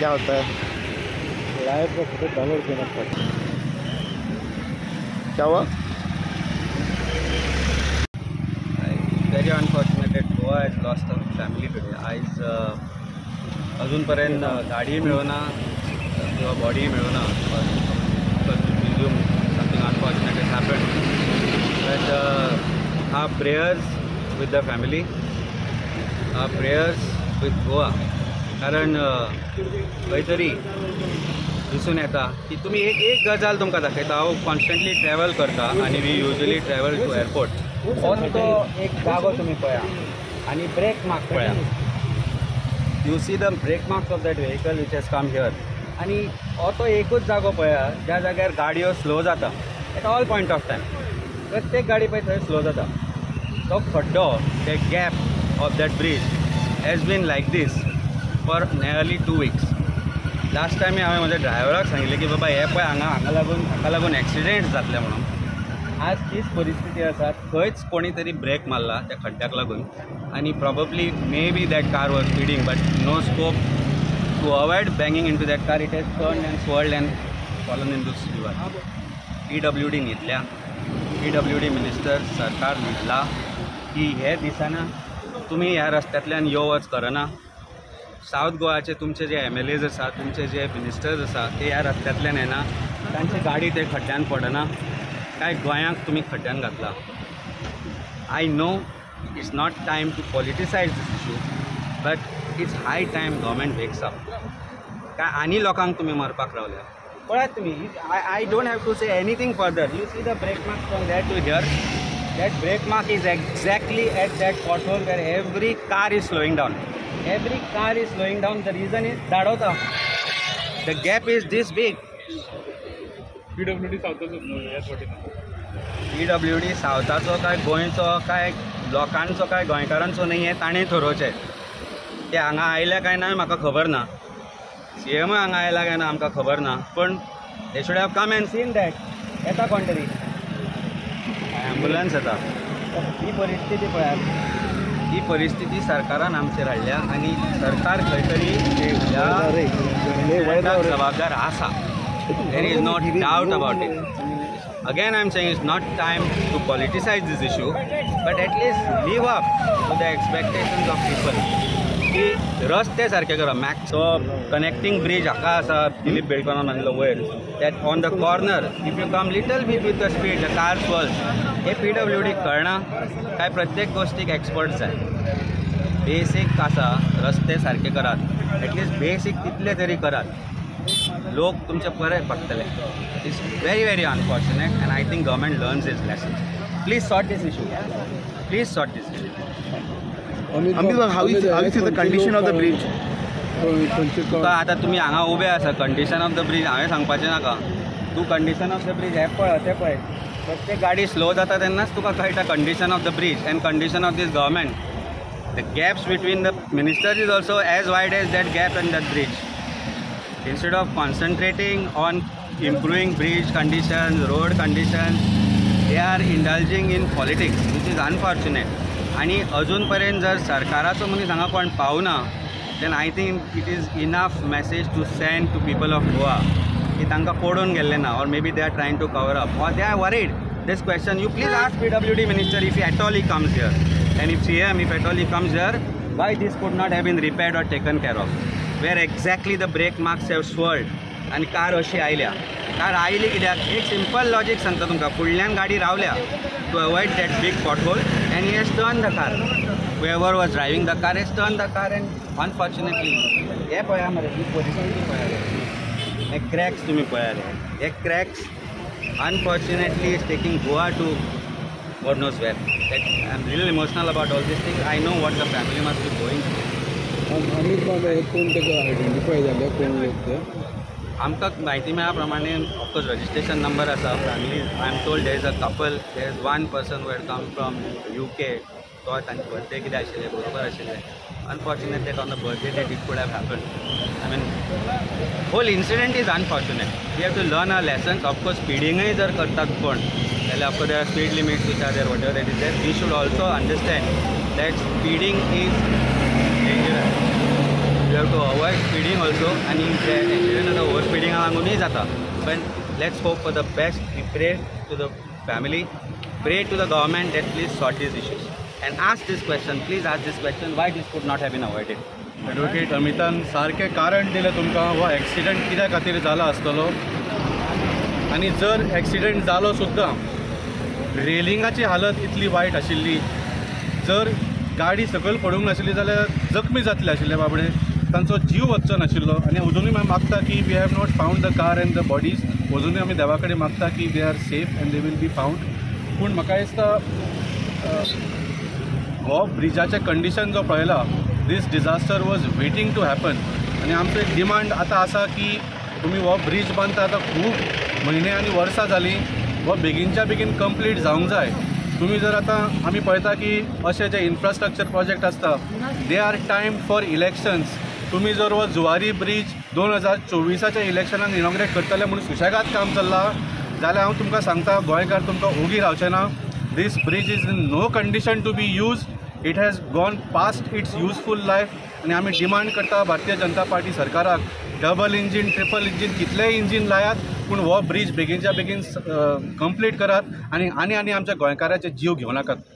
क्या होता है। लाइव का फोटो डाउनलोड करना पड़ता है। क्या हुआ? Very unfortunate that Goa has lost a family today. आज अजूनपर्यंत गाडी मिळवना किंवा body मिळवना. Something unfortunate has happened. But our prayers with the family, our prayers with Goa. कारण खंयतरी दिसून येता की तुमी एक गजाल तुमकां दाखयता. हांव कॉन्स्टंटली ट्रॅवल करता आनी we usually travel to airport. हो तो एक जागो तुमी पळया आनी ब्रेक मार्क पळया. You see the break marks of that vehicle which has come here. आनी हो तो एकूच जागो पळया ज्या जाग्यार गाडयो स्लो जाता at all point of time. प्रत्येक गाडी पळय थंय स्लो जाता. तो खड्डो that gap of that bridge has been like this for nearly 2 weeks. Last time हांवें म्हज्या ड्रायव्हराक सांगिल्लें की बाबा हे पळय हाका लागून एक्सिडेंट जातले म्हणून. आज तीच परिस्थिती आसा. खंयच कोणी तरी ब्रेक मारला त्या खड्ड्याक लागून आनी probably may be that car was speeding but no scope to avoid banging into that car. It has turned and swirled and fallen in this river. PWD न्हिदल्या. PWD मिनिस्टर सरकार न्हिदला की हे दिसना तुमी ह्या रस्त्यांतल्यान यो वच करना. साऊथ गोवाचे तुमचे जे MLAs आसा तुमचे जे मिनिस्टर्स आसा ते ह्या रस्त्यांतल्यान येना. तांची गाडी ते खड्ड्यान पडना. काय गोंयांक तुमी खड्ड्यान घातला. I know it's not time to politicise this issue but it's high time government wakes up. काय आनी लोकांक तुमी मारपाक रावल्या. पळयात तुमी. I don't have to say anything further. You see the brake mark from there to here. That brake mark is exactly at that pothole where every car is slowing down. Every car is slowing down. The reason is Dadota. The gap is this big. PWD सावथाचो काय गोंयचो काय लोकांचो काय गोंयकारांचो नाही आहे. ताणें थारोवचें. ते हांगा आयल्या काय ना म्हाका खबर ना. CM हांगा आयला काय ना आमकां खबर ना. पण they should have come and scene that. येता कोण तरी ॲम्ब्युलन्स येता. ही परिस्थिती पळयात. ही परिस्थिती सरकारान आमचेर हाडल्या आनी सरकार खंय तरी जबाबदार आसा. There is not doubt about it. Again I am saying it's not time to politicise this issue but at least live up to the expectations of people की रस्ते सारके करप. सो कनेक्टींग ब्रीज हाका आसा दिलीप बेळकॉनान बांदलो वयर. That on the corner if you come little bit with the speed the car swirls. हे PWD कळना काय प्रत्येक गोष्टीक एक्सपर्ट जाय. बेसीक आसा रस्ते सारके करात. एटलीस्ट बेसीक तितले तरी करात. लोक तुमचे बरे पडटले. It's very very unfortunate and I think government learns is lesson. Please sort this issue. Please sort this issue. how is the condition of the bridge? आता तुम्ही हांगा उबे आसा. कंडिशन ऑफ द ब्रीज हांवें सांगपाचें नाका. तूं condition of the bridge हे पळय ते पळय. प्रत्येक गाडी स्लो जाता तेन्नाच तुका कळटा condition of the bridge and condition of this government. The gaps between the ministers is also as wide as that gap and that bridge. Instead of concentrating on improving bridge condition road condition they are indulging in politics which is unfortunate. आणि अजूनपर्यंत जर सरकाराचो मनीस हांगा कोण पावना then I think it is enough message to send to people of Goa की तांकां पडून गेल्ले ना or may be they are trying to cover up or they are worried. This question you please ask PWD minister if at all he comes here and if CM if at all he comes here why this could not have been repaired or taken care of. Where exactly the brake marks have swirled आणि car अशी आयल्या. Car oily कित्याक एक simple logic सांगता तुमकां. फुडल्यान गाडी रावल्या to avoid that big pothole and he has turn the car. whoever was driving the car has turned the car and unfortunately हे पळया मरे ही परिस्थिती पळया. हे क्रॅक्स तुम्ही पळयाले. हे cracks unfortunately is taking Goa to God knows where. That I'm really emotional about all these things. I know what the family must be going through. आमकां म्हायती मेळ्ळ्या प्रमाणे of course registration number आसा. Family I am told there is a couple. There is one person who had come from UK. तो तांचे birthday कितें आशिल्ले बरोबर आशिल्ले. Unfortunate that on the birthday date it could have happen. I mean whole incident is unfortunate. We have to learn a lessons. Of course स्पीडिंगूय जर करतात कोण जाल्यार of course there are speed limits which are there what ever it is there. We should also understand that speeding is dangerous. You have to avoid speeding also, आनी ते accident आतां over स्पिडींगा लागूनय जाता. पण let's hope for the best. We pray to the family, pray to the government that please sort these issues and ask this question, please ask this question, why this could not have been avoided. Advocate अमितान सारकें कारण दिलें तुमकां हो accident कित्या खातीर जाला आसतलो. आनी जर एक्सिडेंट जालो सुद्दां, रेलिंगाची हालत इतली वायट आशिल्ली, जर गाडी सकयल पडूंक नाशिल्ली जाल्यार जखमी जातले आशिल्ले बाबडे, तांचो जीव वचचो नाशिल्लो. आनी अजुनूय आमी मागता की we have not found the car and the bodies. अजुनूय आमी देवा कडेन मागता की they are safe and they will be found. पूण म्हाका दिसता हो ब्रिजाचें कंडिशन जो पळयला, this disaster was waiting to happen. आनी आमचो एक डिमांड आतां आसा की तुमी हो ब्रीज बांदता आतां खूब म्हयने आनी वर्सां जालीं, हो बेगीनच्या बेगीन कंप्लीट जावंक जाय. तुमी जर आतां आमी पळयता की अशे जे इन्फ्रास्ट्रक्चर प्रोजेक्ट आसता they are time for elections. तुमी जर हो जुवारी ब्रीज 2024च्या इलेक्शनाक इनॉग्रेट करतले म्हणून सुशेगाद काम चल्लां जाल्यार हांव तुमकां सांगता, गोंयकार तुमकां ओगी रावचे ना. This bridge is in no condition to be use. It has gone past its useful life. आनी आमी डिमांड करता भारतीय जनता पार्टी सरकाराक, डबल इंजीन, ट्रिपल इंजीन, कितलेय इंजीन लायात, पूण हो ब्रीज बेगीनच्या बेगीन कंप्लीट करात आनी आमच्या गोंयकाराचे जीव घेवं नाकात.